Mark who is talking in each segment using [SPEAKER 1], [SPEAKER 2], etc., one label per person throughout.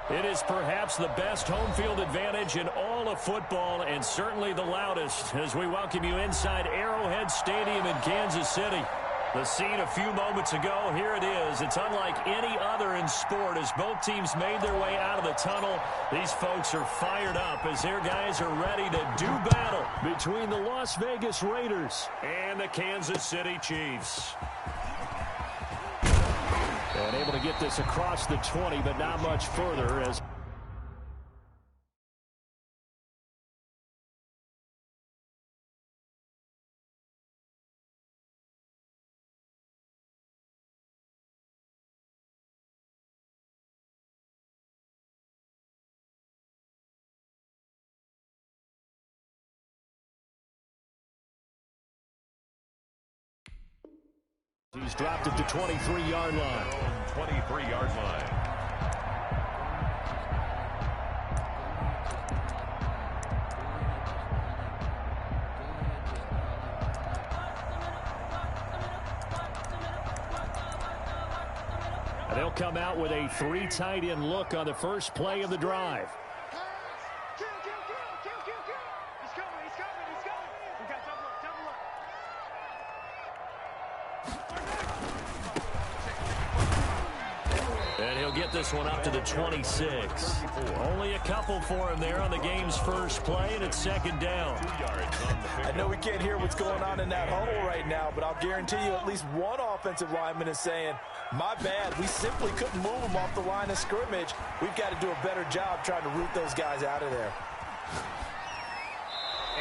[SPEAKER 1] It is perhaps the best home field advantage in all of football and certainly the loudest as we welcome you inside Arrowhead Stadium in Kansas City. The scene a few moments ago, here it is. It's unlike any other in sport as both teams made their way out of the tunnel. These folks are fired up as their guys are ready to do battle between the Las Vegas Raiders and the Kansas City Chiefs. And able to get this across the 20, but not much further as he's dropped at the 23-yard line.
[SPEAKER 2] 23-yard line.
[SPEAKER 1] And they'll come out with a 3 tight end look on the first play of the drive. And he'll get this one up to the 26. Only a couple for him there on the game's first play, and it's second down.
[SPEAKER 3] I know we can't hear what's going on in that huddle right now, but I'll guarantee you at least one offensive lineman is saying, my bad, we simply couldn't move them off the line of scrimmage. We've got to do a better job trying to root those guys out of there.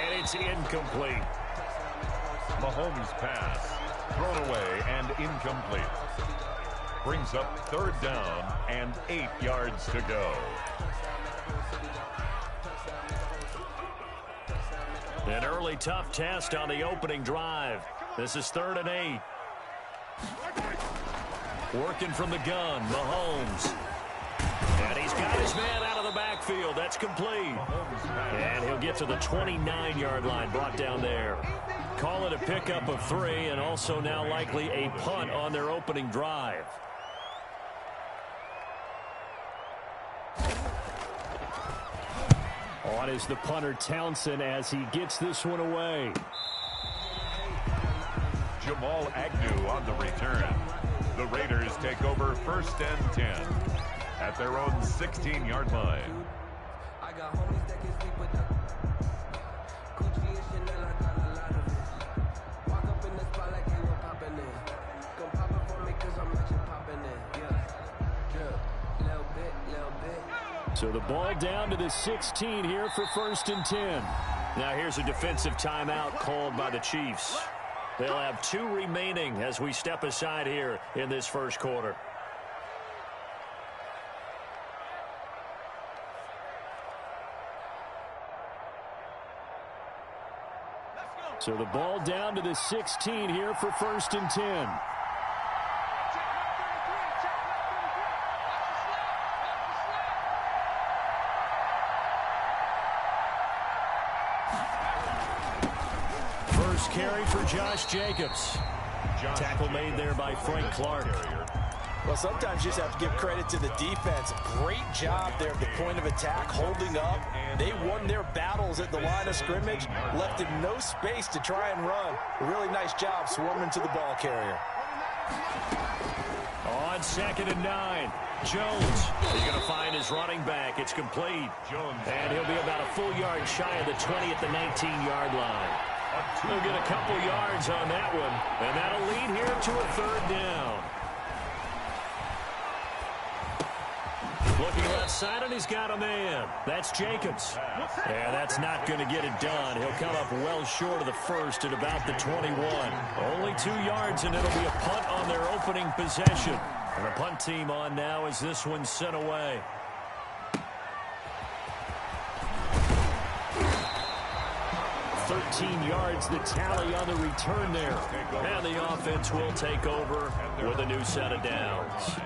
[SPEAKER 1] And it's incomplete.
[SPEAKER 2] Mahomes' pass, thrown away and incomplete. Brings up third down and 8 yards to go.
[SPEAKER 1] An early tough test on the opening drive. This is 3rd and 8. Working from the gun, Mahomes. And he's got his man out of the backfield. That's complete. And he'll get to the 29-yard line, brought down there. Call it a pickup of 3, and also now likely a punt on their opening drive. On is the punter Townsend as he gets this one away.
[SPEAKER 2] Jamal Agnew on the return. The Raiders take over 1st and 10 at their own 16-yard line.
[SPEAKER 4] I got homies that can sleep with the Gucci and Chanel, I got a lot of it. Walk up in the spot like they were popping in. Come pop it for me cause I'm matching popping in. Yeah, little bit.
[SPEAKER 1] So the ball down to the 16 here for 1st and 10. Now here's a defensive timeout called by the Chiefs. They'll have 2 remaining as we step aside here in this first quarter. So the ball down to the 16 here for 1st and 10. First carry for Josh Jacobs. Tackle made there by Frank Clark.
[SPEAKER 3] Well, sometimes you just have to give credit to the defense. Great job there at the point of attack, holding up. They won their battles at the line of scrimmage, left him no space to try and run. A really nice job swarming to the ball carrier.
[SPEAKER 1] On 2nd and 9, Jones. He's going to find his running back. It's complete. And he'll be about a full yard shy of the 20 at the 19-yard line. He'll get a couple yards on that one, and that'll lead here to a 3rd down. Looking left side, and he's got a man. That's Jacobs. And that's not going to get it done. He'll come up well short of the first at about the 21. Only 2 yards, and it'll be a punt on their opening possession. And the punt team on now as this one's sent away. Yards the tally on the return there. And the offense will take over with a new set of downs.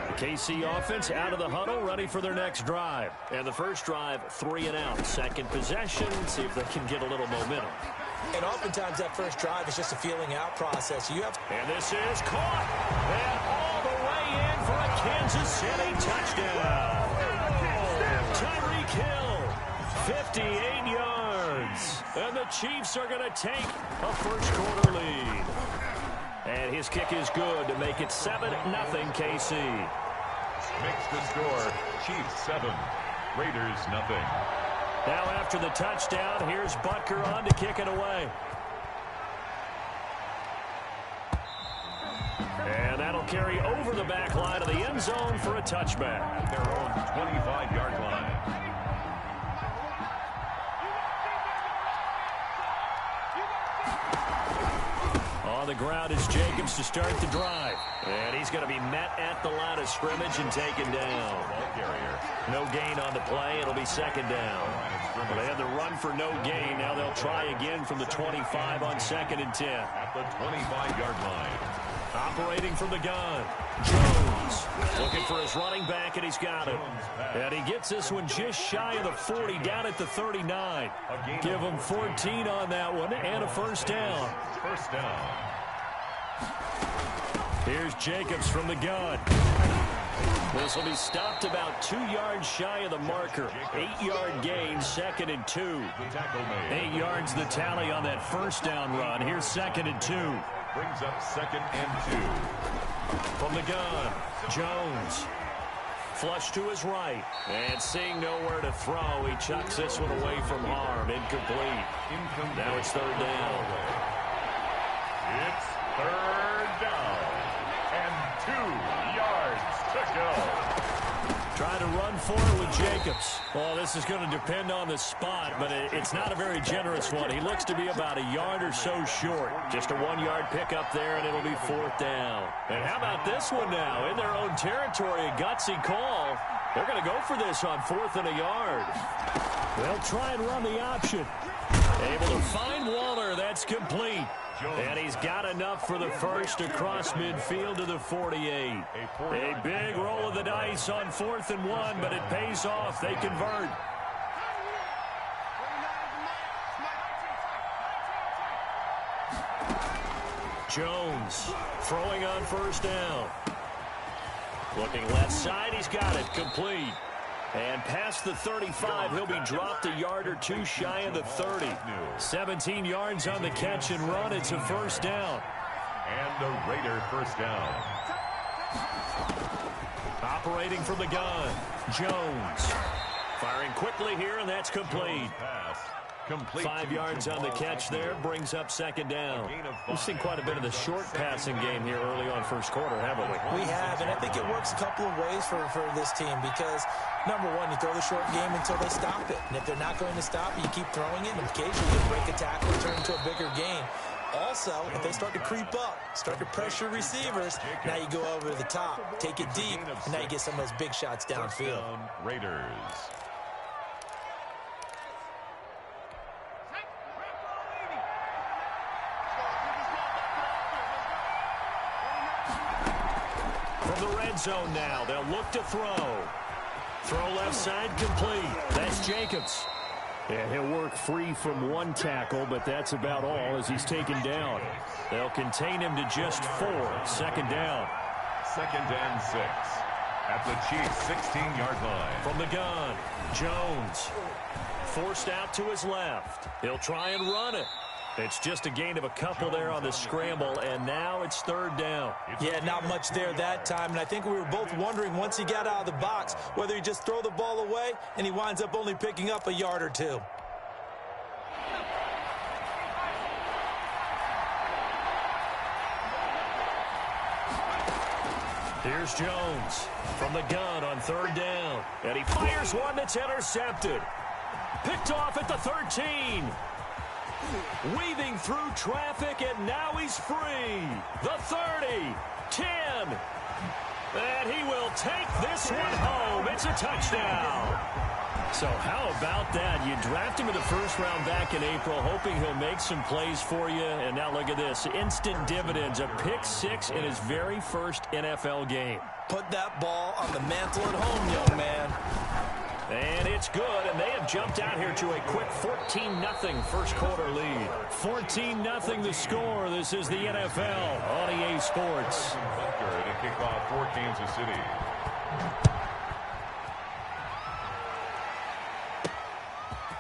[SPEAKER 1] The KC offense out of the huddle, ready for their next drive. And the first drive, 3 and out. Second possession, see if they can get a little momentum.
[SPEAKER 3] And oftentimes that first drive is just a feeling out process. And this is caught. And all the way in for a
[SPEAKER 1] Kansas City touchdown. Tyreek Hill, 58 yards. And the Chiefs are going to take a first-quarter lead. And his kick is good to make it 7-0 KC.
[SPEAKER 2] Makes the score Chiefs 7, Raiders nothing.
[SPEAKER 1] Now after the touchdown, here's Butker on to kick it away. And that'll carry over the back line of the end zone for a touchback.
[SPEAKER 2] At their own 25-yard line.
[SPEAKER 1] On the ground is Jacobs to start the drive. And he's going to be met at the line of scrimmage and taken down.
[SPEAKER 2] Ball carrier.
[SPEAKER 1] No gain on the play. It'll be second down. Well, they had the run for no gain. Now they'll try again from the 25 on 2nd and 10.
[SPEAKER 2] At the 25-yard line.
[SPEAKER 1] Operating from the gun, Jones looking for his running back, and he's got it. And he gets this one just shy of the 40, down at the 39. Give him 14 on that one, and a first down.
[SPEAKER 2] First down.
[SPEAKER 1] Here's Jacobs from the gun. This will be stopped about 2 yards shy of the marker. 8-yard gain, 2nd and 2.
[SPEAKER 2] The tackle made.
[SPEAKER 1] 8 yards the tally on that first down run. Here's 2nd and 2.
[SPEAKER 2] Brings up 2nd and 2.
[SPEAKER 1] From the gun, Jones. Flush to his right. And seeing nowhere to throw, he chucks this one away from harm. Incomplete. Now it's 3rd down.
[SPEAKER 2] It's 3rd down. And 2 yards to go.
[SPEAKER 1] Trying to run for it with Jacobs. Well, this is going to depend on the spot, but it's not a very generous one. He looks to be about a yard or so short. Just a 1-yard pickup there, and it'll be 4th down. And how about this one now? In their own territory, a gutsy call. They're going to go for this on 4th and a yard. They'll try and run the option. Able to find Waller. That's complete. And he's got enough for the first across midfield to the 48. A big roll of the dice on 4th and 1, but it pays off. They convert. Jones throwing on first down. Looking left side, he's got it. Complete. And past the 35, he'll be dropped a yard or two shy of the 30. 17 yards on the catch and run. It's a first down.
[SPEAKER 2] And the Raider first down.
[SPEAKER 1] Operating from the gun, Jones. Firing quickly here, and that's complete.
[SPEAKER 2] Pass. Complete.
[SPEAKER 1] 5 yards on the catch there, brings up 2nd down. We've seen quite a bit of the short passing game here early on first quarter, haven't we?
[SPEAKER 3] We have, and I think it works a couple of ways for this team because, number one, you throw the short game until they stop it. And if they're not going to stop it, you keep throwing it, and occasionally you break a tackle and turn into a bigger gain. Also, if they start to creep up, start to pressure receivers, now you go over the top, take it deep, and now you get some of those big shots downfield.
[SPEAKER 2] Raiders.
[SPEAKER 1] From the red zone now, they'll look to throw. Throw left side complete. That's Jacobs. And he'll work free from one tackle, but that's about all as he's taken down. They'll contain him to just 4. 2nd down.
[SPEAKER 2] 2nd and 6. At the Chiefs' 16-yard line.
[SPEAKER 1] From the gun, Jones. Forced out to his left. He'll try and run it. It's just a gain of a couple there on the scramble, and now it's 3rd down.
[SPEAKER 3] Yeah, not much there that time, and I think we were both wondering once he got out of the box whether he just throw the ball away, and he winds up only picking up a yard or two.
[SPEAKER 1] Here's Jones from the gun on 3rd down, and he fires one that's intercepted. Picked off at the 13. Weaving through traffic, and now he's free. The 30, 10, and he will take this one home. It's a touchdown. So how about that? You draft him in the first round back in April, hoping he'll make some plays for you, and now look at this. Instant dividends, a pick 6 in his very first NFL game.
[SPEAKER 3] Put that ball on the mantle at home, young man.
[SPEAKER 1] And it's good, and they have jumped out here to a quick 14-0 first quarter lead. 14-0 the score. This is the NFL on EA Sports.
[SPEAKER 2] Bunker to kick off for Kansas City.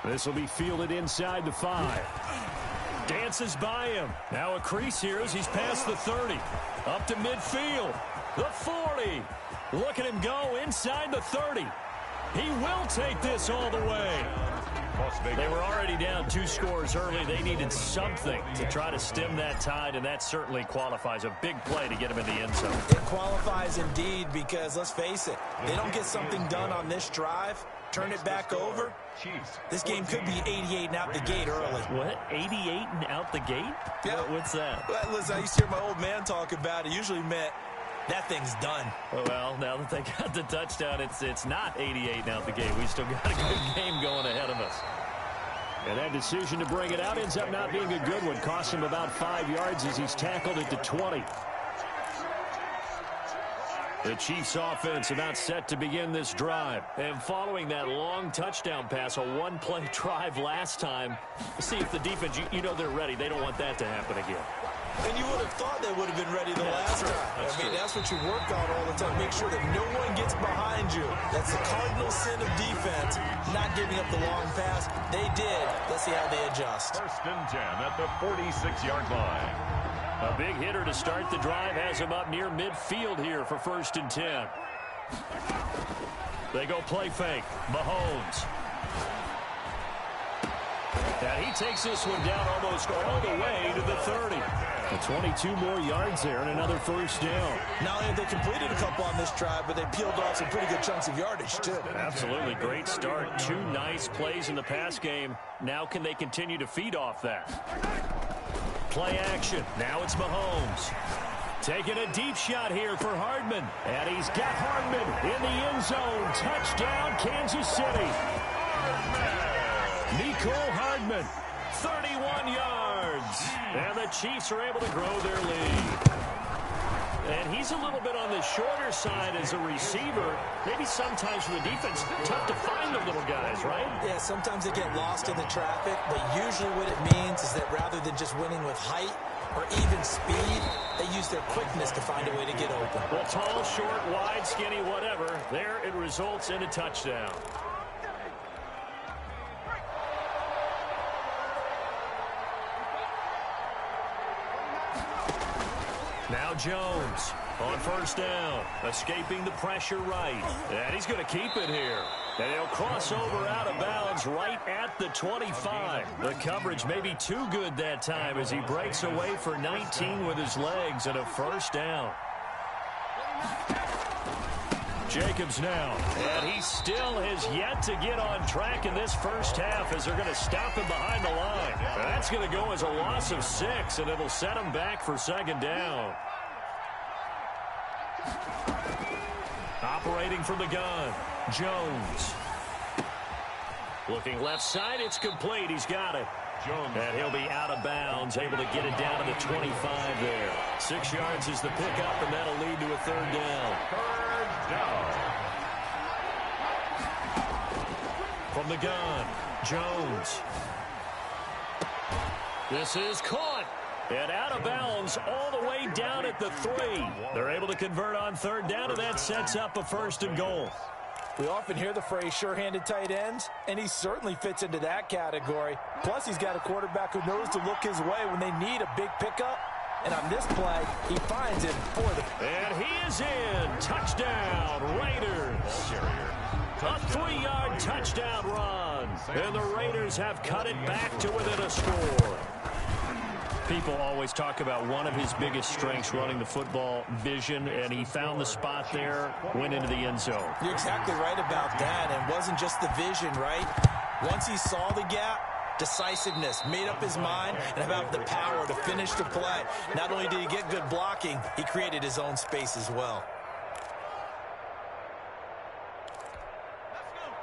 [SPEAKER 1] This will be fielded inside the 5. Dances by him. Now a crease here as he's past the 30. Up to midfield. The 40. Look at him go inside the 30. He will take this all the way. They were already down 2 scores early. They needed something to try to stem that tide, and that certainly qualifies. A big play to get him in the end zone.
[SPEAKER 3] It qualifies indeed because, let's face it, they don't get something done on this drive, turn it back over, this game could be 88 and out the gate early.
[SPEAKER 1] What? 88 and out the gate?
[SPEAKER 3] Yeah.
[SPEAKER 1] What's that?
[SPEAKER 3] Well, listen, I used to hear my old man talk about it. Usually meant that thing's done.
[SPEAKER 1] Well, now that they got the touchdown, it's not 88 and out the gate. We still got a good game going ahead of us. And that decision to bring it out ends up not being a good one. Cost him about 5 yards as he's tackled at the 20. The Chiefs offense about set to begin this drive. And following that long touchdown pass, a one-play drive last time, see if the defense, you know they're ready. They don't want that to happen again.
[SPEAKER 3] And you would have thought they would have been ready the last time. That's what you work on all the time. Make sure that no one gets behind you. That's the cardinal sin of defense, not giving up the long pass. They did. Let's see how they adjust.
[SPEAKER 2] 1st and 10 at the 46-yard line.
[SPEAKER 1] A big hitter to start the drive has him up near midfield here for 1st and 10. They go play fake. Mahomes. And he takes this one down almost all the way to the 30. 22 more yards there and another 1st down.
[SPEAKER 3] Not only have they completed a couple on this drive, but they peeled off some pretty good chunks of yardage, too.
[SPEAKER 1] Absolutely. Great start. 2 nice plays in the pass game. Now can they continue to feed off that? Play action. Now it's Mahomes. Taking a deep shot here for Hardman. And he's got Hardman in the end zone. Touchdown, Kansas City. Mecole Hardman, 31 yards. And the Chiefs are able to grow their lead. And he's a little bit on the shorter side as a receiver. Maybe sometimes for the defense, tough to find the little guys, right?
[SPEAKER 3] Yeah, sometimes they get lost in the traffic, but usually what it means is that rather than just winning with height or even speed, they use their quickness to find a way to get open.
[SPEAKER 1] Well, tall, short, wide, skinny, whatever, there it results in a touchdown. Now Jones on 1st down, escaping the pressure right. And he's going to keep it here. And he'll cross over out of bounds right at the 25. The coverage may be too good that time as he breaks away for 19 with his legs and a 1st down. Jacobs now, and he still has yet to get on track in this 1st half as they're going to stop him behind the line. That's going to go as a loss of 6, and it'll set him back for 2nd down. Operating from the gun, Jones. Looking left side, it's complete. He's got it.
[SPEAKER 2] Jones.
[SPEAKER 1] And he'll be out of bounds, able to get it down to the 25 there. 6 yards is the pickup, and that'll lead to a 3rd down.
[SPEAKER 2] 3rd down.
[SPEAKER 1] From the gun, Jones. This is caught. And out of bounds all the way down at the 3. They're able to convert on 3rd down, and that sets up a 1st and goal.
[SPEAKER 3] We often hear the phrase sure-handed tight ends, and he certainly fits into that category. Plus, he's got a quarterback who knows to look his way when they need a big pickup. And on this play, he finds it for the...
[SPEAKER 1] And he is in. Touchdown, Raiders. A 3-yard touchdown run. And the Raiders have cut it back to within a score. People always talk about one of his biggest strengths, running the football, vision, and he found the spot there, went into the end zone.
[SPEAKER 3] You're exactly right about that, and it wasn't just the vision, right? Once he saw the gap, decisiveness, made up his mind, and about the power to finish the play. Not only did he get good blocking, he created his own space as well.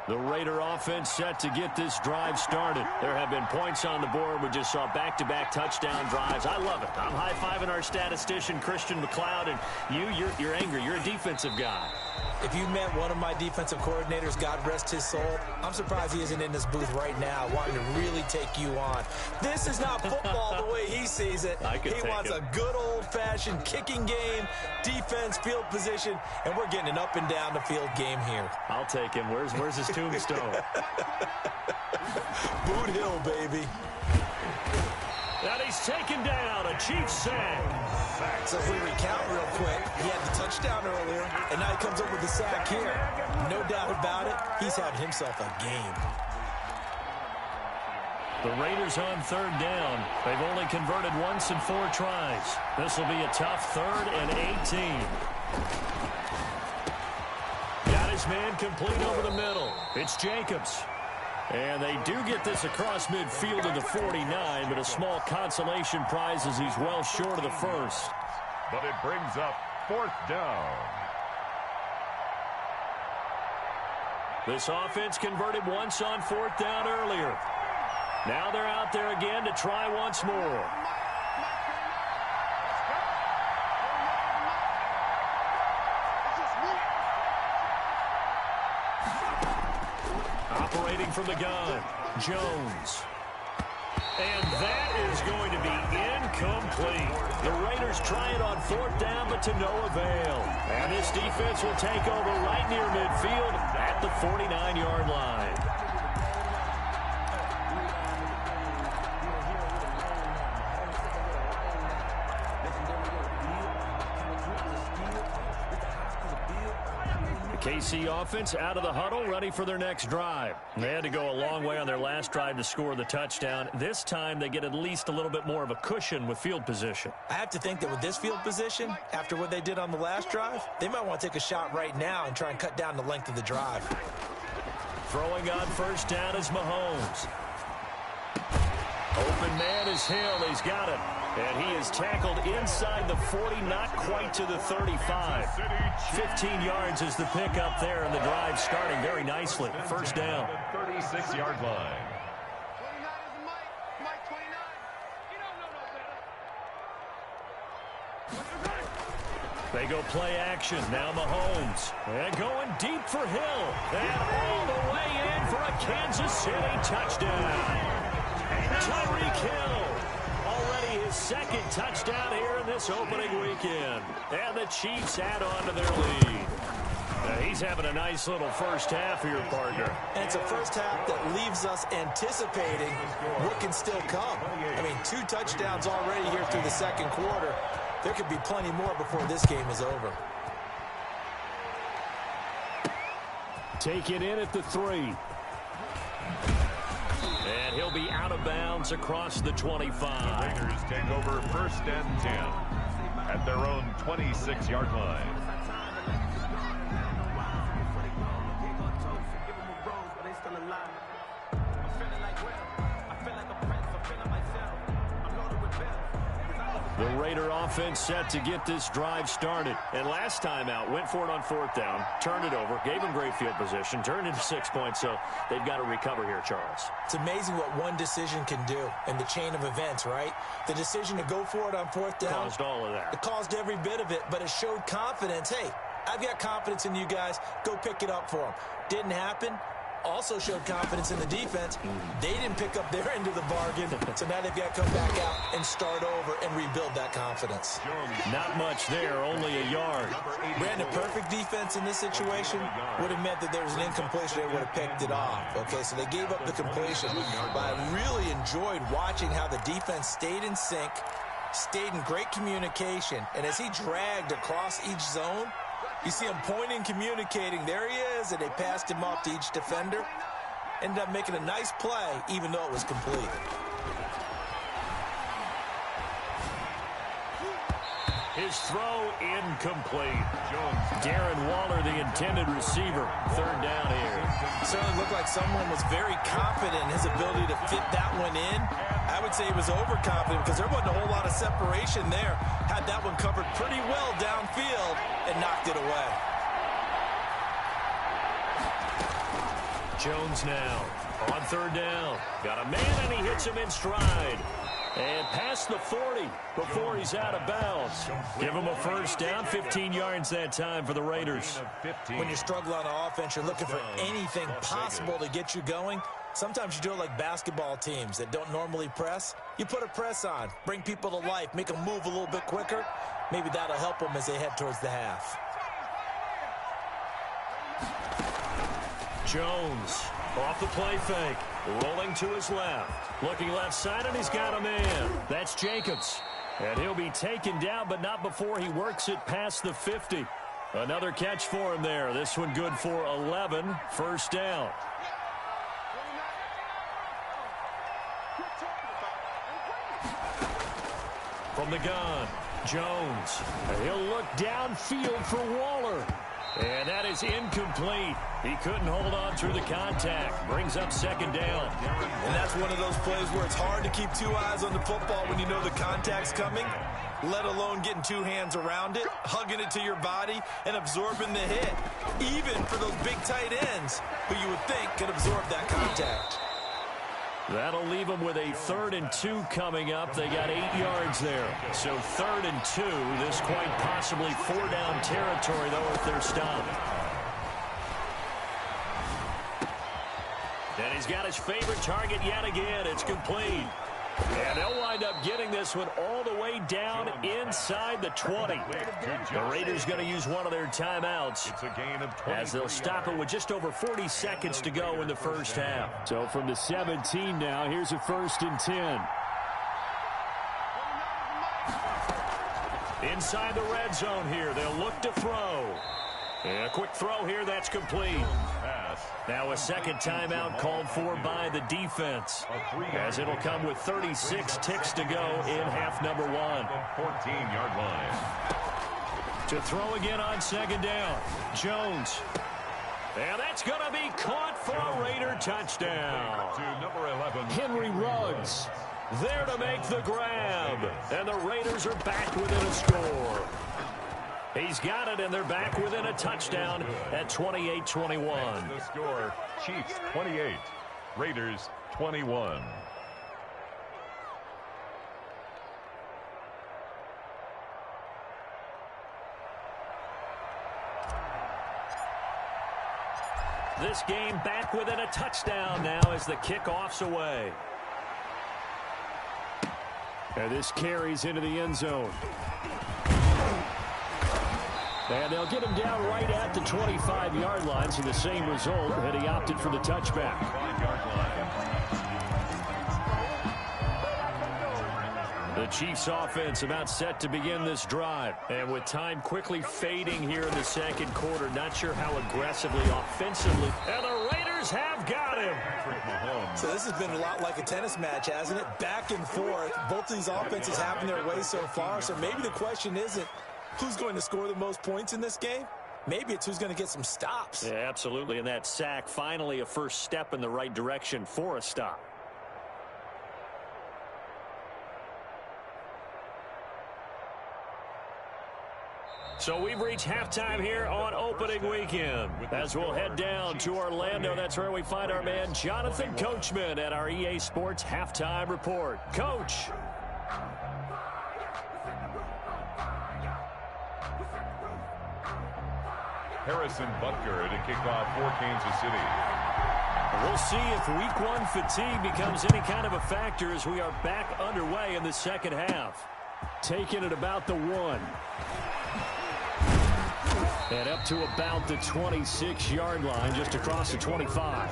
[SPEAKER 1] The Raider offense set to get this drive started. There have been points on the board. We just saw back-to-back touchdown drives. I love it. I'm high-fiving our statistician, Christian McLeod, and you're angry. You're a defensive guy.
[SPEAKER 3] If you met one of my defensive coordinators, God rest his soul, I'm surprised he isn't in this booth right now wanting to really take you on. This is not football the way he sees sees it. He wants a good old-fashioned kicking game, defense, field position, and we're getting an up and down the field game here.
[SPEAKER 1] I'll take him. Where's his tombstone?
[SPEAKER 3] Boot Hill, baby.
[SPEAKER 1] And he's taken down, a Chiefs sack.
[SPEAKER 3] So if we recount real quick, he had the touchdown earlier, and now he comes up with the sack here. No doubt about it, he's having himself a game.
[SPEAKER 1] The Raiders on 3rd down. They've only converted once in 4 tries. This will be a tough 3rd and 18. Got his man complete over the middle. It's Jacobs. And they do get this across midfield to the 49, but a small consolation prize as he's well short of the first.
[SPEAKER 2] But it brings up 4th down.
[SPEAKER 1] This offense converted once on 4th down earlier. Now they're out there again to try once more. Operating from the gun, Jones. And that is going to be incomplete. The Raiders try it on 4th down, but to no avail. And this defense will take over right near midfield at the 49-yard line. KC offense out of the huddle, ready for their next drive. They had to go a long way on their last drive to score the touchdown. This time they get at least a little bit more of a cushion with field position.
[SPEAKER 3] I have to think that with this field position, after what they did on the last drive, they might want to take a shot right now and try and cut down the length of the drive.
[SPEAKER 1] Throwing on 1st down is Mahomes. Open man is Hill. He's got it. And he is tackled inside the 40, not quite to the 35. 15 yards is the pickup there, and the drive starting very nicely. 1st down.
[SPEAKER 2] 36-yard line.
[SPEAKER 1] They go play action. Now Mahomes. And going deep for Hill. And all the way in for a Kansas City touchdown. Tyreek Hill. Already his 2nd touchdown here in this opening weekend. And the Chiefs add on to their lead. He's having a nice little first half here, partner.
[SPEAKER 3] And it's a first half that leaves us anticipating what can still come. I mean, 2 touchdowns already here through the 2nd quarter. There could be plenty more before this game is over.
[SPEAKER 1] Take it in at the 3. And he'll be out of bounds across the 25.
[SPEAKER 2] Raiders take over 1st and 10 at their own 26-yard line.
[SPEAKER 1] The Raider offense set to get this drive started. And last time out, went for it on 4th down, turned it over, gave them great field position, turned into 6 points, so they've got to recover here, Charles.
[SPEAKER 3] It's amazing what one decision can do in the chain of events, right? The decision to go for it on 4th down.
[SPEAKER 1] Caused all of that.
[SPEAKER 3] It caused every bit of it, but it showed confidence. Hey, I've got confidence in you guys. Go pick it up for them. Didn't happen. Also showed confidence in the defense. They didn't pick up their end of the bargain, so now they've got to come back out and start over and rebuild that confidence.
[SPEAKER 1] Not much there, only a yard.
[SPEAKER 3] Brandon, perfect defense in this situation would have meant that there was an incompletion. They would have picked it off. Okay, so they gave up the completion. But I really enjoyed watching how the defense stayed in sync, stayed in great communication, and as he dragged across each zone, you see him pointing, communicating. There he is, and they passed him off to each defender. Ended up making a nice play, even though it was complete.
[SPEAKER 1] His throw incomplete. Darren Waller, the intended receiver. 3rd down here.
[SPEAKER 3] Certainly looked like someone was very confident in his ability to fit that one in. I would say he was overconfident because there wasn't a whole lot of separation there. Had that one covered pretty well downfield and knocked it away.
[SPEAKER 1] Jones now on 3rd down. Got a man, and he hits him in stride. And past the 40 before he's out of bounds. Give him a 1st down, 15 yards that time for the Raiders.
[SPEAKER 3] When you struggle on offense, you're looking for anything possible to get you going. Sometimes you do it like basketball teams that don't normally press. You put a press on, bring people to life, make them move a little bit quicker. Maybe that'll help them as they head towards the half.
[SPEAKER 1] Jones off the play fake, rolling to his left. Looking left side, and he's got a man. That's Jacobs. And he'll be taken down, but not before he works it past the 50. Another catch for him there. This one good for 11. First down. From the gun, Jones. He'll look downfield for Waller. And that is incomplete. He couldn't hold on through the contact. Brings up second down.
[SPEAKER 3] And that's one of those plays where it's hard to keep two eyes on the football when you know the contact's coming, let alone getting two hands around it, hugging it to your body, and absorbing the hit. Even for those big tight ends who you would think could absorb that contact.
[SPEAKER 1] That'll leave them with a 3rd and 2 coming up. They got 8 yards there. So 3rd and 2. This quite possibly 4-down territory, though, if they're stopped. And he's got his favorite target yet again. It's complete. And they'll wind up getting this one all the way down inside the 20. The Raiders going to use one of their timeouts as they'll stop it with just over 40 seconds to go in the first half. So from the 17 now, here's a 1st and 10. Inside the red zone here, they'll look to throw. And a quick throw here, that's complete. Now a second timeout called for by the defense, as it'll come with 36 ticks to go in half number 1.
[SPEAKER 2] 14-yard line.
[SPEAKER 1] To throw again on second down, Jones. And that's going to be caught for a Raider touchdown.
[SPEAKER 2] To number 11,
[SPEAKER 1] Henry Ruggs there to make the grab. And the Raiders are back within a score. He's got it, and they're back within a touchdown at 28-21.
[SPEAKER 2] The score, Chiefs 28, Raiders 21.
[SPEAKER 1] This game back within a touchdown now as the kickoff's away. And this carries into the end zone. And they'll get him down right at the 25-yard line, so the same result, and he opted for the touchback. The Chiefs offense about set to begin this drive. And with time quickly fading here in the second quarter, not sure how aggressively, offensively. And the Raiders have got him.
[SPEAKER 3] So this has been a lot like a tennis match, hasn't it? Back and forth. Both of these offenses having their way so far. So maybe the question isn't who's going to score the most points in this game. Maybe it's who's going to get some stops.
[SPEAKER 1] Yeah, absolutely. And that sack, finally a first step in the right direction for a stop. So we've reached halftime here on opening weekend. As we'll head down to Orlando, that's where we find our man Jonathan Coachman at our EA Sports Halftime Report. Coach.
[SPEAKER 2] Harrison Butker to kick off for Kansas City.
[SPEAKER 1] We'll see if week 1 fatigue becomes any kind of a factor as we are back underway in the second half. Taking it about the 1. And up to about the 26-yard line, just across the 25.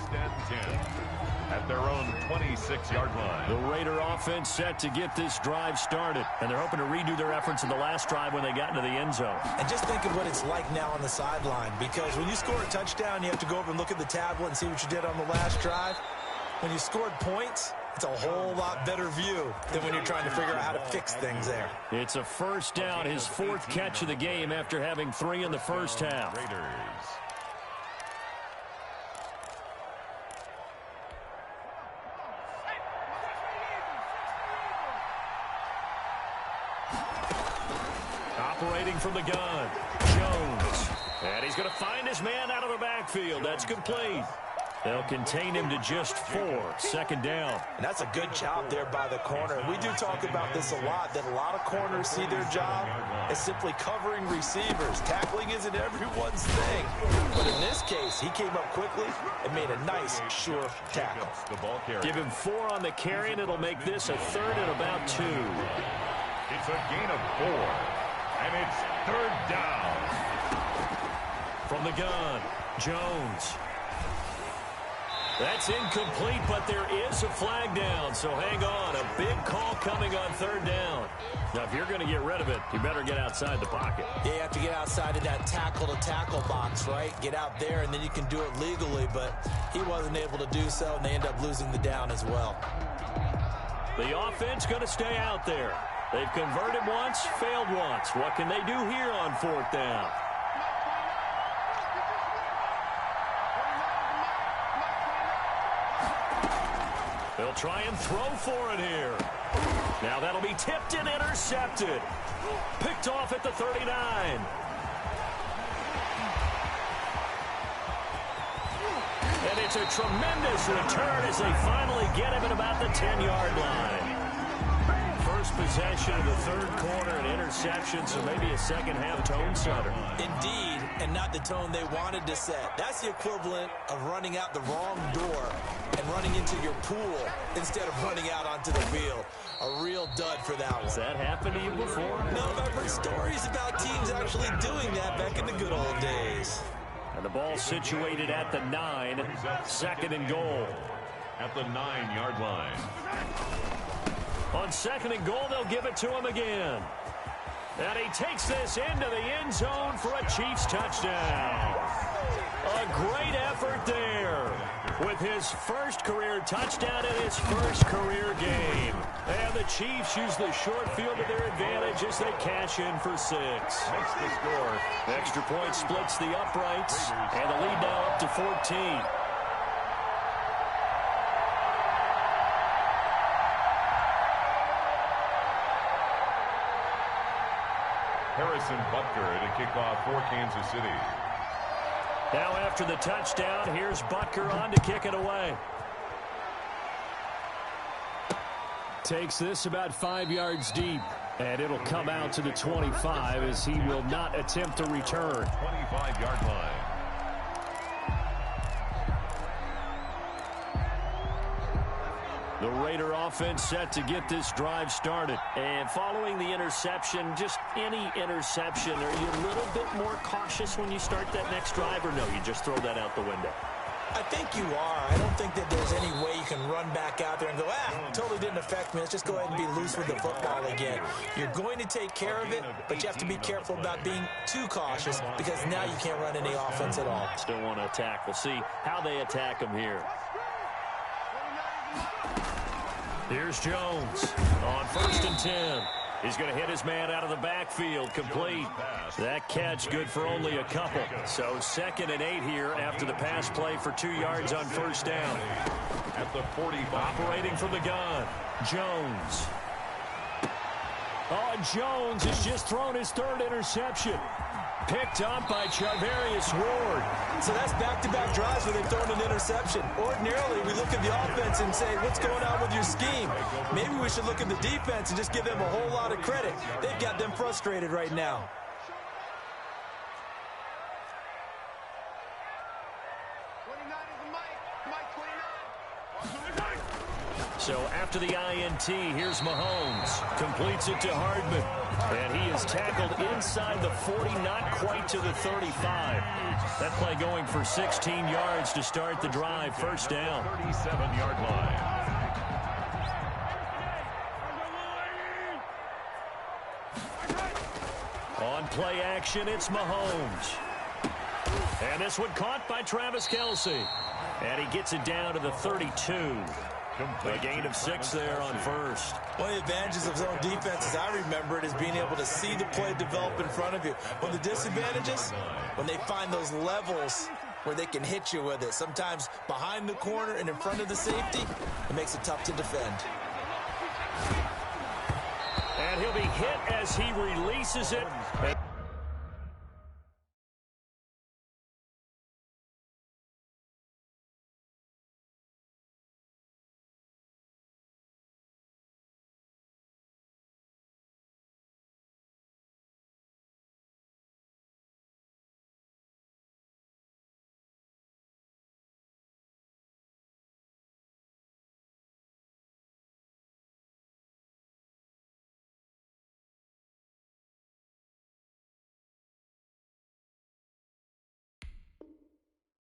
[SPEAKER 2] At their own 26-yard line.
[SPEAKER 1] The Raider offense set to get this drive started. And they're hoping to redo their efforts in the last drive when they got into the end zone.
[SPEAKER 3] And just think of what it's like now on the sideline. Because when you score a touchdown, you have to go over and look at the tablet and see what you did on the last drive. When you scored points, it's a whole lot better view than when you're trying to figure out how to fix things there.
[SPEAKER 1] It's a first down, his 4th catch of the game after having 3 in the first half.
[SPEAKER 2] Raiders.
[SPEAKER 1] Operating from the gun, Jones. And he's going to find his man out of the backfield. That's complete. They'll contain him to just 4. Second down.
[SPEAKER 3] And that's a good job there by the corner. We do talk about this a lot, that a lot of corners see their job as simply covering receivers. Tackling isn't everyone's thing. But in this case, he came up quickly and made a nice, sure tackle.
[SPEAKER 1] Give him 4 on the carry, and it'll make this a 3rd and about 2.
[SPEAKER 2] It's a gain of 4, and it's 3rd down.
[SPEAKER 1] From the gun, Jones. That's incomplete, but there is a flag down, so hang on. A big call coming on 3rd down. Now, if you're going to get rid of it, you better get outside the pocket.
[SPEAKER 3] Yeah, you have to get outside of that tackle-to-tackle box, right? Get out there, and then you can do it legally, but he wasn't able to do so, and they end up losing the down as well.
[SPEAKER 1] The offense going to stay out there. They've converted once, failed once. What can they do here on 4th down? They'll try and throw for it here. Now that'll be tipped and intercepted. Picked off at the 39. And it's a tremendous return as they finally get him at about the 10-yard line. First possession of the 3rd quarter, an interception, so maybe a second-half tone setter.
[SPEAKER 3] Indeed, and not the tone they wanted to set. That's the equivalent of running out the wrong door and running into your pool instead of running out onto the field. A real dud for that one.
[SPEAKER 1] Has that happened to you before?
[SPEAKER 3] No, I've heard stories about teams actually doing that back in the good old days.
[SPEAKER 1] And the ball situated at the 9, 2nd and goal.
[SPEAKER 2] At the 9-yard line.
[SPEAKER 1] On 2nd and goal, they'll give it to him again. And he takes this into the end zone for a Chiefs touchdown. A great effort there with his first career touchdown in his first career game. And the Chiefs use the short field to their advantage as they cash in for 6.
[SPEAKER 2] Makes the score.
[SPEAKER 1] Extra point splits the uprights, and the lead now up to 14.
[SPEAKER 2] Harrison Butker to kick off for Kansas City.
[SPEAKER 1] Now after the touchdown, here's Butker on to kick it away. Takes this about 5 yards deep, and it'll come out to the 25 as he will not attempt to return.
[SPEAKER 2] 25-yard line.
[SPEAKER 1] The Raider offense set to get this drive started. And following the interception, just any interception, are you a little bit more cautious when you start that next drive, or no, you just throw that out the window?
[SPEAKER 3] I think you are. I don't think that there's any way you can run back out there and go, totally didn't affect me. Let's just go ahead and be loose with the football again. You're going to take care of it, but you have to be careful about being too cautious because now you can't run any offense at all.
[SPEAKER 1] Still want to attack. We'll see how they attack him here. Here's Jones on 1st and 10. He's going to hit his man out of the backfield, complete. That catch good for only a couple. So 2nd and 8 here after the pass play for 2 yards on 1st down.
[SPEAKER 2] At the 45.
[SPEAKER 1] Operating from the gun, Jones. Oh, and Jones has just thrown his 3rd interception. Picked up by Charvarius Ward.
[SPEAKER 3] So that's back-to-back drives where they've thrown an interception. Ordinarily, we look at the offense and say, what's going on with your scheme? Maybe we should look at the defense and just give them a whole lot of credit. They've got them frustrated right now.
[SPEAKER 1] So after the INT, here's Mahomes. Completes it to Hardman. And he is tackled inside the 40, not quite to the 35. That play going for 16 yards to start the drive. 1st down.
[SPEAKER 2] 37-yard line.
[SPEAKER 1] On play action, it's Mahomes. And this one caught by Travis Kelce. And he gets it down to the 32. A gain of 6 there on 1st.
[SPEAKER 3] One of the advantages of zone defense, as I remember it, is being able to see the play develop in front of you. One of the disadvantages, when they find those levels where they can hit you with it. Sometimes behind the corner and in front of the safety, it makes it tough to defend.
[SPEAKER 1] And he'll be hit as he releases it.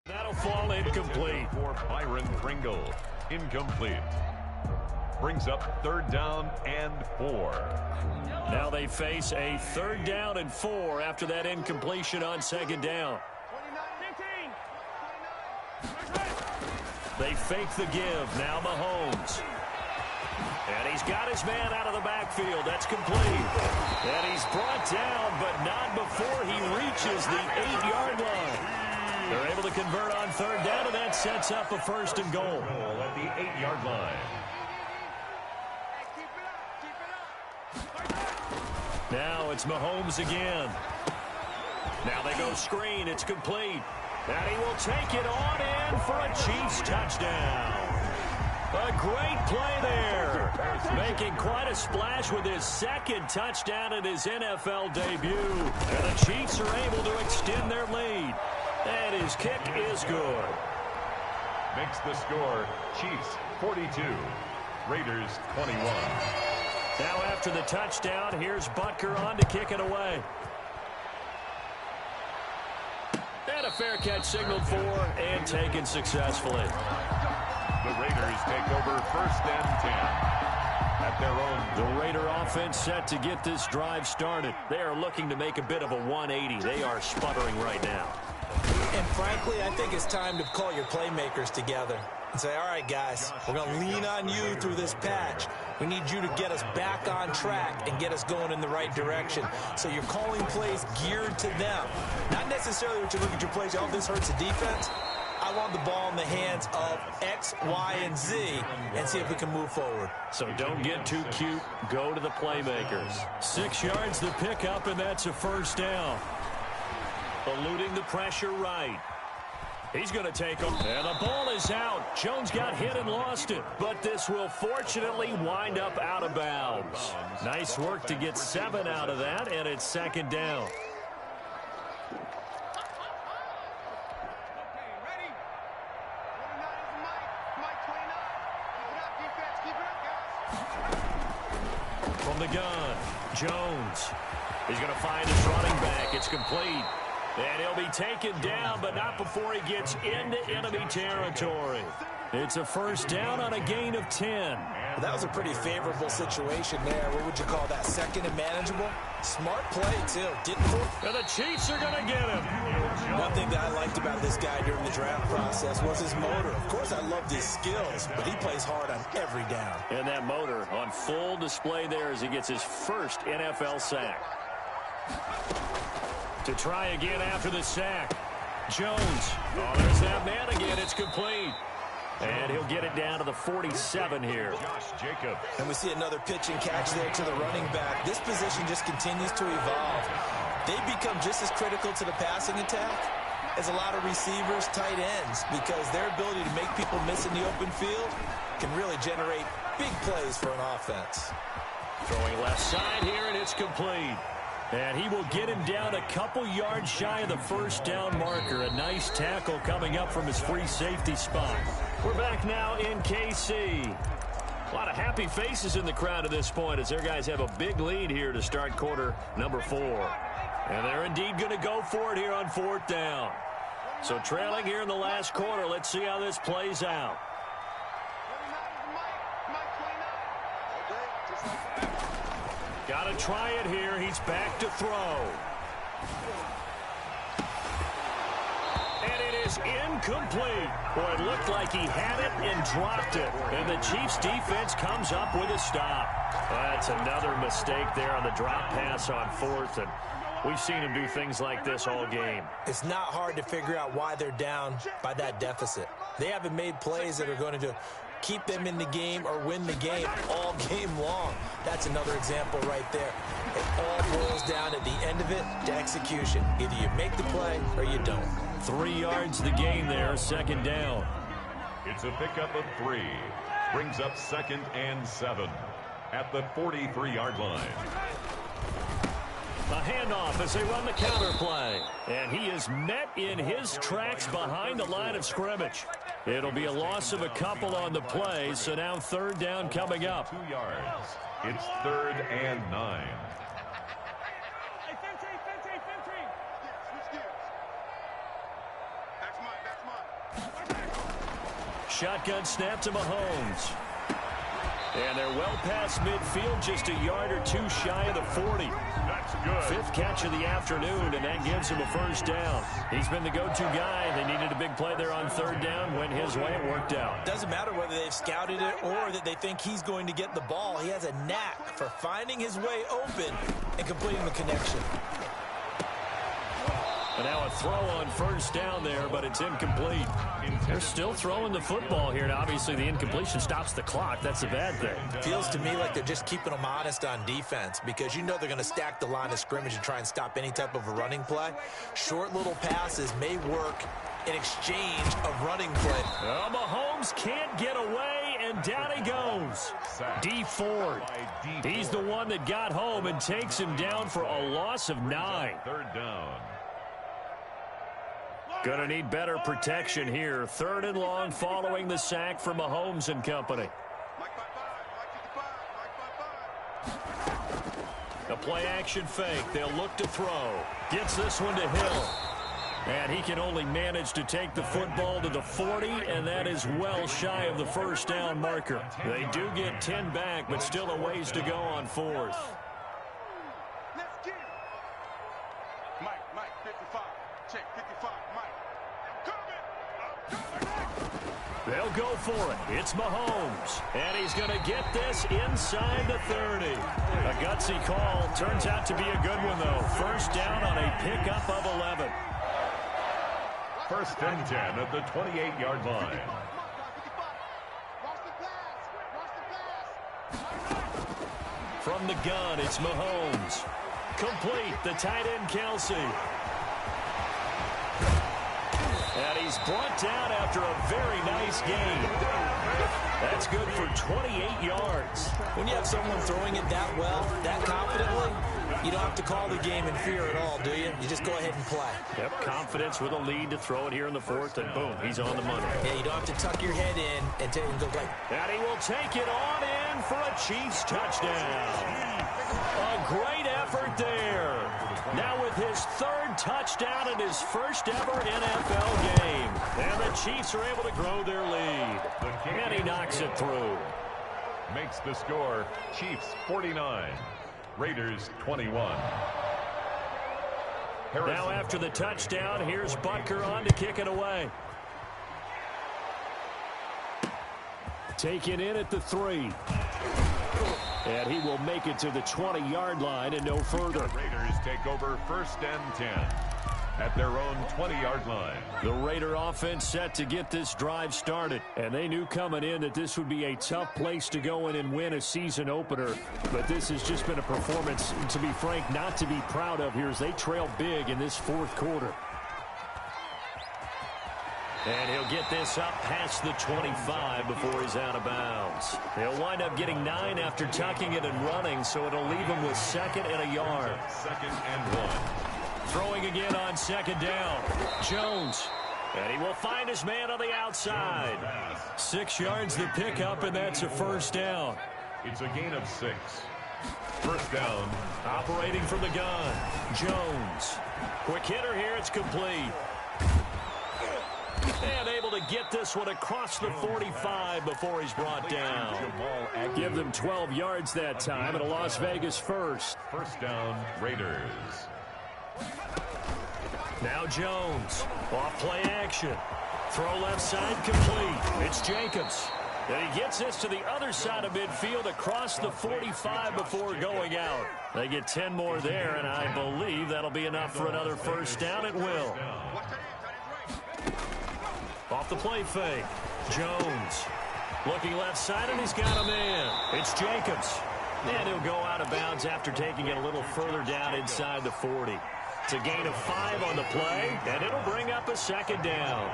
[SPEAKER 1] That'll fall incomplete.
[SPEAKER 2] For Byron Pringle. Incomplete. Brings up 3rd down and 4.
[SPEAKER 1] Now they face a 3rd down and 4 after that incompletion on 2nd down. They fake the give. Now Mahomes. And he's got his man out of the backfield. That's complete. And he's brought down, but not before he reaches the 8-yard line. They're able to convert on 3rd down, and that sets up a 1st and goal.
[SPEAKER 2] At the 8-yard line.
[SPEAKER 1] Now it's Mahomes again. Now they go screen. It's complete. And he will take it on in for a Chiefs touchdown. A great play there. Making quite a splash with his 2nd touchdown in his NFL debut. And the Chiefs are able to extend their lead. And his kick is good.
[SPEAKER 2] Makes the score Chiefs 42, Raiders 21.
[SPEAKER 1] Now after the touchdown, here's Butker on to kick it away. And a fair catch signaled for and taken successfully.
[SPEAKER 2] The Raiders take over 1st and 10 at their own.
[SPEAKER 1] The Raider offense set to get this drive started. They are looking to make a bit of a 180. They are sputtering right now.
[SPEAKER 3] And frankly, I think it's time to call your playmakers together and say, all right, guys, we're going to lean on you through this patch. We need you to get us back on track and get us going in the right direction. So you're calling plays geared to them. Not necessarily when you look at your plays, oh, this hurts the defense. I want the ball in the hands of X, Y, and Z and see if we can move forward.
[SPEAKER 1] So don't get too cute. Go to the playmakers. 6 yards the pickup, and that's a 1st down. Eluding the pressure right. He's going to take him. And the ball is out. Jones got hit and lost it. But this will fortunately wind up out of bounds. Nice work to get 7 out of that, and it's 2nd down. From the gun, Jones. He's going to find his running back. It's complete. And he'll be taken down, but not before he gets into enemy territory. It's a 1st down on a gain of 10.
[SPEAKER 3] Well, that was a pretty favorable situation there. What would you call that? 2nd and manageable? Smart play, too.
[SPEAKER 1] And the Chiefs are going to get him.
[SPEAKER 3] One thing that I liked about this guy during the draft process was his motor. Of course, I loved his skills, but he plays hard on every down.
[SPEAKER 1] And that motor on full display there as he gets his 1st NFL sack. To try again after the sack. Jones. Oh, there's that man again. It's complete. And he'll get it down to the 47 here.
[SPEAKER 2] Josh Jacobs.
[SPEAKER 3] And we see another pitch and catch there to the running back. This position just continues to evolve. They become just as critical to the passing attack as a lot of receivers, tight ends, because their ability to make people miss in the open field can really generate big plays for an offense.
[SPEAKER 1] Throwing left side here, and it's complete. And he will get him down a couple yards shy of the 1st down marker. A nice tackle coming up from his free safety spot. We're back now in KC. A lot of happy faces in the crowd at this point as their guys have a big lead here to start quarter number 4. And they're indeed going to go for it here on 4th down. So trailing here in the last quarter, let's see how this plays out. Got to try it here. He's back to throw. And it is incomplete. Boy, it looked like he had it and dropped it. And the Chiefs defense comes up with a stop. That's another mistake there on the drop pass on 4th. And we've seen him do things like this all game.
[SPEAKER 3] It's not hard to figure out why they're down by that deficit. They haven't made plays that are going to keep them in the game or win the game all game long. That's another example right there. It all boils down at the end of it to execution. Either you make the play or you don't.
[SPEAKER 1] 3 yards the gain there, 2nd down.
[SPEAKER 2] It's a pickup of 3. Brings up 2nd and 7 at the 43-yard line.
[SPEAKER 1] A handoff as they run the counter play. And he is met in his tracks behind the line of scrimmage. It'll be a loss of a couple on the play, so now 3rd down coming up.
[SPEAKER 2] 2 yards. It's 3rd and 9.
[SPEAKER 1] shotgun snap to Mahomes. And they're well past midfield, just a yard or two shy of the 40.
[SPEAKER 2] That's good.
[SPEAKER 1] Fifth catch of the afternoon, and that gives him a first down. He's been the go-to guy. They needed a big play there on third down. Went his way. It worked out.
[SPEAKER 3] Doesn't matter whether they've scouted it or that they think he's going to get the ball. He has a knack for finding his way open and completing the connection.
[SPEAKER 1] And now a throw on first down there, but it's incomplete. They're still throwing the football here, and obviously the incompletion stops the clock. That's a bad thing.
[SPEAKER 3] Feels to me like they're just keeping them honest on defense because you know they're going to stack the line of scrimmage and try and stop any type of a running play. Short little passes may work in exchange of running play.
[SPEAKER 1] Oh, Mahomes can't get away, and down he goes. D Ford. He's the one that got home and takes him down for a loss of 9.
[SPEAKER 2] Third down.
[SPEAKER 1] Going to need better protection here. Third and long following the sack from Mahomes and company. A play-action fake. They'll look to throw. Gets this one to Hill. And he can only manage to take the football to the 40, and that is well shy of the first down marker. They do get 10 back, but still a ways to go on fourth.
[SPEAKER 5] Let's get it. Mike, 55. Check 55, Mike.
[SPEAKER 1] They'll go for it. It's Mahomes. And he's going to get this inside the 30. A gutsy call. Turns out to be a good one, though. First down on a pickup of 11.
[SPEAKER 2] First and 10 at the 28-yard line.
[SPEAKER 1] From the gun, it's Mahomes. Complete. The tight end, Kelsey. And he's brought down after a very nice game. That's good for 28 yards.
[SPEAKER 3] When you have someone throwing it that well, that confidently, you don't have to call the game in fear at all, do you? You just go ahead and play.
[SPEAKER 1] Yep, confidence with a lead to throw it here in the fourth, and boom, he's on the money.
[SPEAKER 3] Yeah, you don't have to tuck your head in and take and go play.
[SPEAKER 1] And he will take it on in for a Chiefs touchdown. A great effort there. Now with his third touchdown in his first ever NFL game. And the Chiefs are able to grow their lead. And he knocks it through.
[SPEAKER 2] Makes the score Chiefs 49, Raiders 21.
[SPEAKER 1] Now after the touchdown, here's Butker on to kick it away. Taken in at the 3. And he will make it to the 20-yard line and no further.
[SPEAKER 2] The Raiders take over first and 10 at their own 20-yard line.
[SPEAKER 1] The Raider offense set to get this drive started. And they knew coming in that this would be a tough place to go in and win a season opener. But this has just been a performance, to be frank, not to be proud of here as they trail big in this fourth quarter. And he'll get this up past the 25 before he's out of bounds. He'll wind up getting 9 after tucking it and running, so it'll leave him with second and a yard.
[SPEAKER 2] Second and 1.
[SPEAKER 1] Throwing again on second down. Jones. And he will find his man on the outside. 6 yards the pickup, and that's a first down.
[SPEAKER 2] It's a gain of 6. First down.
[SPEAKER 1] Operating from the gun. Jones. Quick hitter here. It's complete. And able to get this one across the 45 before he's brought down. Give them 12 yards that time and a Las Vegas first.
[SPEAKER 2] First down, Raiders.
[SPEAKER 1] Now Jones. Off play action. Throw left side complete. It's Jacobs. And he gets this to the other side of midfield across the 45 before going out. They get 10 more there, and I believe that'll be enough for another first down. It will. Off the play fake. Jones. Looking left side, and he's got a man. It's Jacobs. And he'll go out of bounds after taking it a little further down inside the 40. It's a gain of 5 on the play, and it'll bring up a second down.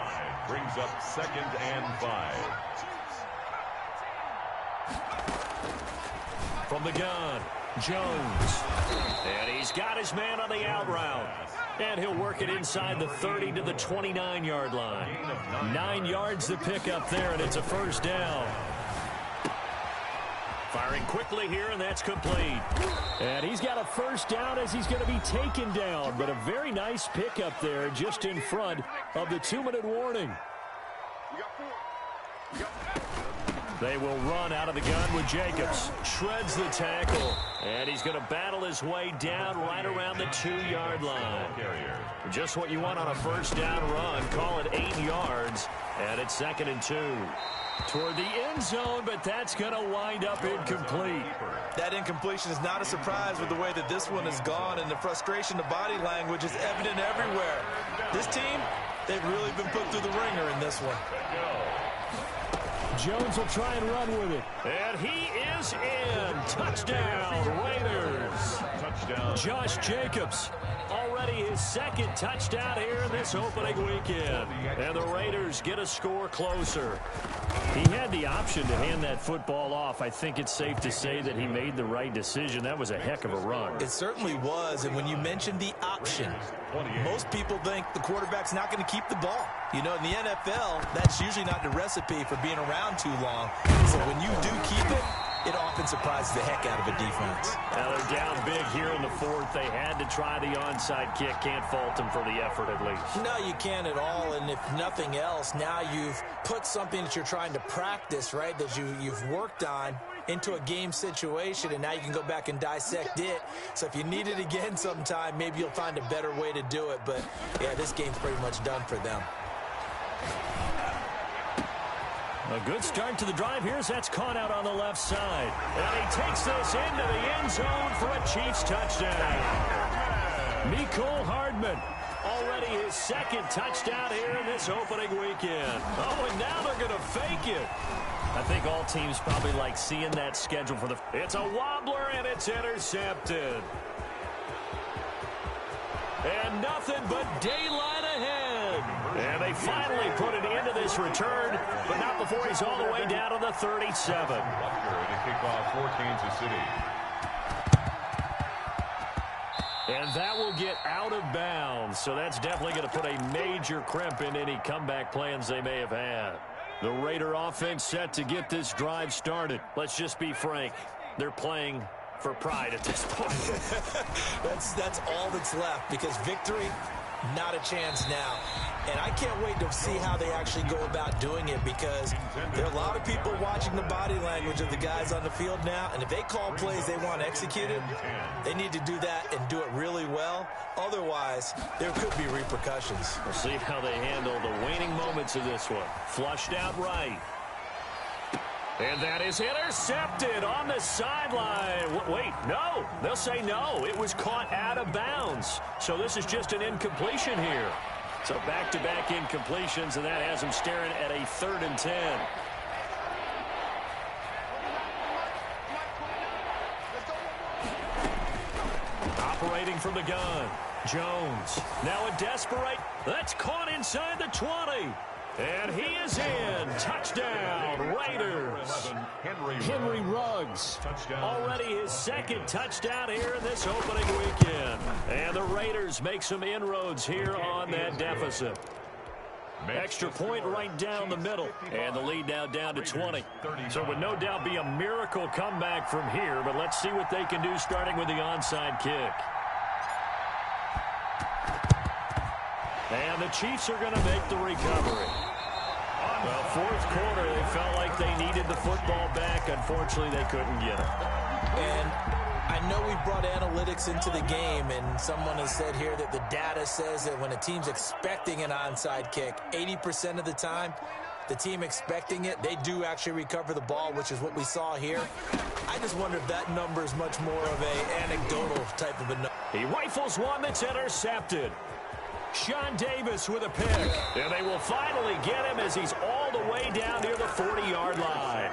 [SPEAKER 2] Brings up second and 5.
[SPEAKER 1] From the gun, Jones. And he's got his man on the out route. And he'll work it inside the 30 to the 29-yard line. 9 yards to pick up there, and it's a first down. Firing quickly here, and that's complete. And he's got a first down as he's going to be taken down. But a very nice pickup there just in front of the 2-minute warning. They will run out of the gun with Jacobs. Shreds the tackle. And he's going to battle his way down right around the 2-yard line. Just what you want on a first down run. Call it 8 yards. And it's 2nd and 2. Toward the end zone, but that's going to wind up incomplete.
[SPEAKER 3] That incompletion is not a surprise with the way that this one has gone, and the frustration, the body language is evident everywhere. This team, they've really been put through the ringer in this one.
[SPEAKER 1] Jones will try and run with it. And he is in. Touchdown, Raiders. Touchdown. Josh Jacobs. Already his 2nd touchdown here in this opening weekend. And the Raiders get a score closer. He had the option to hand that football off. I think it's safe to say that he made the right decision. That was a heck of a run.
[SPEAKER 3] It certainly was, and when you mentioned the option, most people think the quarterback's not going to keep the ball. You know, in the NFL, that's usually not the recipe for being around too long. So when you do keep it, it often surprises the heck out of a defense.
[SPEAKER 1] Now they're down big here in the 4th. They had to try the onside kick. Can't fault them for the effort at least.
[SPEAKER 3] No, you can't at all. And if nothing else, now you've put something that you're trying to practice, right, that you've worked on into a game situation, and now you can go back and dissect it. So if you need it again sometime, maybe you'll find a better way to do it. But, yeah, this game's pretty much done for them.
[SPEAKER 1] A good start to the drive here as that's caught out on the left side. And he takes this into the end zone for a Chiefs touchdown. Mecole Hardman, already his 2nd touchdown here in this opening weekend. Oh, and now they're going to fake it. I think all teams probably like seeing that schedule for the... It's a wobbler, and it's intercepted. And nothing but daylight ahead. And they finally put an end to this return, but not before he's all the way down to the 37.
[SPEAKER 2] To kick off for Kansas City.
[SPEAKER 1] And that will get out of bounds, so that's definitely going to put a major crimp in any comeback plans they may have had. The Raider offense set to get this drive started. Let's just be frank. They're playing for pride at this point.
[SPEAKER 3] That's all that's left, because victory, not a chance now. And I can't wait to see how they actually go about doing it, because there are a lot of people watching the body language of the guys on the field now, and if they call plays they want executed, they need to do that and do it really well. Otherwise, there could be repercussions.
[SPEAKER 1] We'll see how they handle the waning moments of this one. Flushed out right. And that is intercepted on the sideline. Wait, no. They'll say no. It was caught out of bounds. So this is just an incompletion here. So back-to-back incompletions, and that has them staring at a 3rd and 10. Operating from the gun. Jones. Now a desperate. That's caught inside the 20. And he is in. Touchdown, Raiders. Henry Ruggs. Already his 2nd touchdown here in this opening weekend. And the Raiders make some inroads here on that deficit. Extra point right down the middle. And the lead now down to 20. So it would no doubt be a miracle comeback from here, but let's see what they can do starting with the onside kick. And the Chiefs are going to make the recovery. Well, 4th quarter, they felt like they needed the football back. Unfortunately, they couldn't get it.
[SPEAKER 3] And I know we brought analytics into the game, and someone has said here that the data says that when a team's expecting an onside kick, 80% of the time, the team expecting it, they do actually recover the ball, which is what we saw here. I just wonder if that number is much more of a anecdotal type of a number.
[SPEAKER 1] He rifles one that's intercepted. Sean Davis with a pick. And they will finally get him as he's all the way down near the 40-yard line.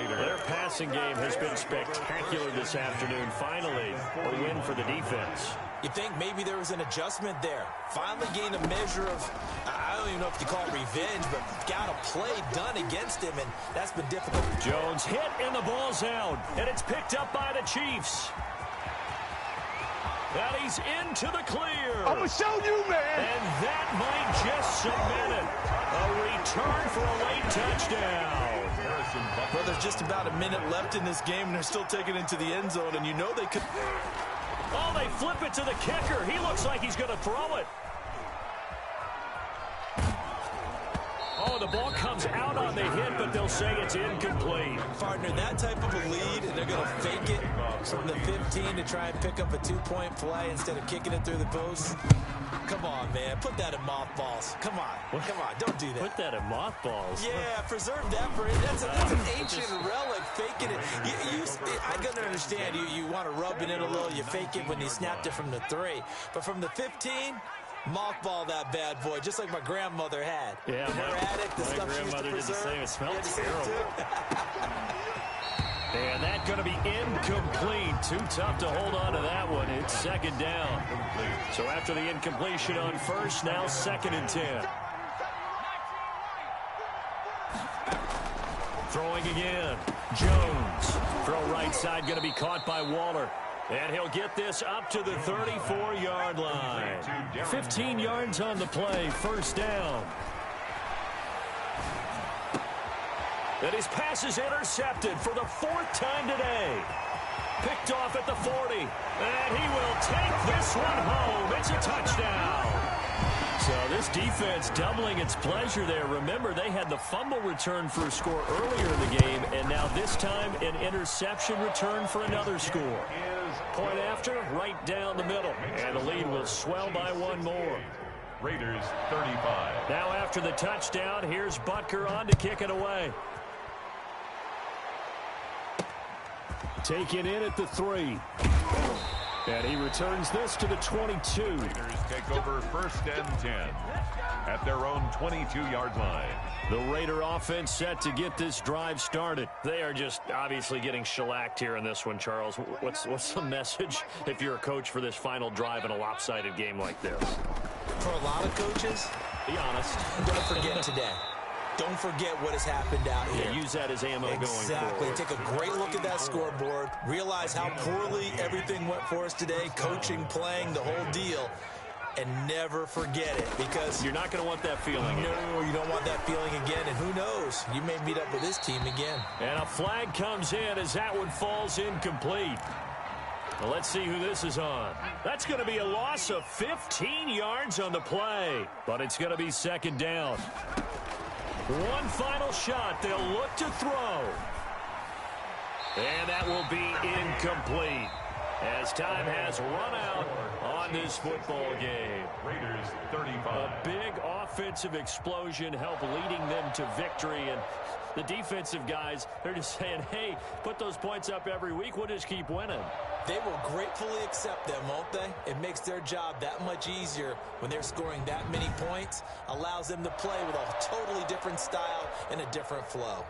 [SPEAKER 1] Their passing game has been spectacular this afternoon. Finally, a win for the defense.
[SPEAKER 3] You think maybe there was an adjustment there. Finally gained a measure of, I don't even know if you call it revenge, but got a play done against him, and that's been difficult.
[SPEAKER 1] Jones hit, and the ball's out, and it's picked up by the Chiefs. And he's into the clear.
[SPEAKER 5] I'm going to show you, man.
[SPEAKER 1] And that might just cement it. A return for a late touchdown.
[SPEAKER 3] Well, there's just about a minute left in this game, and they're still taking it to the end zone, and you know they could.
[SPEAKER 1] Oh, they flip it to the kicker. He looks like he's going to throw it. Oh, Oh, the ball comes out on the hit, but they'll say it's incomplete.
[SPEAKER 3] Partner, that type of a lead, and they're going to fake it from the 15 to try and pick up a 2-point play instead of kicking it through the post. Come on, man. Put that in mothballs. Come on. Come on. Don't do that.
[SPEAKER 1] Put that in mothballs.
[SPEAKER 3] Yeah, preserve that for it. That's an ancient relic, faking it. I can understand you want to rub it in a little. You fake it when you snapped it from the 3. But from the 15, mothball that bad boy, just like my grandmother had.
[SPEAKER 1] Yeah, my grandmother did the same. It smelled terrible. And that's going to be incomplete. Too tough to hold on to that one. It's second down. So after the incompletion on first, now 2nd and 10. Throwing again. Jones. Throw right side going to be caught by Waller. And he'll get this up to the 34-yard line. 15 yards on the play. First down. And his pass is intercepted for the 4th time today. Picked off at the 40. And he will take this one home. It's a touchdown. So this defense doubling its pleasure there. Remember, they had the fumble return for a score earlier in the game, and now this time an interception return for another score. Point after, right down the middle. And the lead will swell by one more.
[SPEAKER 2] Raiders 35.
[SPEAKER 1] Now after the touchdown, here's Butker on to kick it away. Taken in at the 3. And he returns this to the 22.
[SPEAKER 2] Raiders take over 1st and 10 at their own 22-yard line.
[SPEAKER 1] The Raider offense set to get this drive started. They are just obviously getting shellacked here in this one, Charles. What's the message if you're a coach for this final drive in a lopsided game like this?
[SPEAKER 3] For a lot of coaches,
[SPEAKER 1] be honest.
[SPEAKER 3] Don't forget today. Don't forget what has happened out here.
[SPEAKER 1] Yeah, use that as ammo going forward.
[SPEAKER 3] Exactly. Take a great look at that scoreboard. Realize how poorly everything went for us today. Coaching, playing, the whole deal. And never forget it, because
[SPEAKER 1] you're not going to want that feeling.
[SPEAKER 3] No, you don't want that feeling again. And who knows? You may meet up with this team again.
[SPEAKER 1] And a flag comes in as that one falls incomplete. Well, let's see who this is on. That's going to be a loss of 15 yards on the play. But it's going to be 2nd down. One final shot. They'll look to throw. And that will be incomplete, as time has run out on this football game.
[SPEAKER 2] Raiders 35.
[SPEAKER 1] A big offensive explosion helped leading them to victory. And the defensive guys, they're just saying, hey, put those points up every week. We'll just keep winning.
[SPEAKER 3] They will gratefully accept them, won't they? It makes their job that much easier when they're scoring that many points. Allows them to play with a totally different style and a different flow.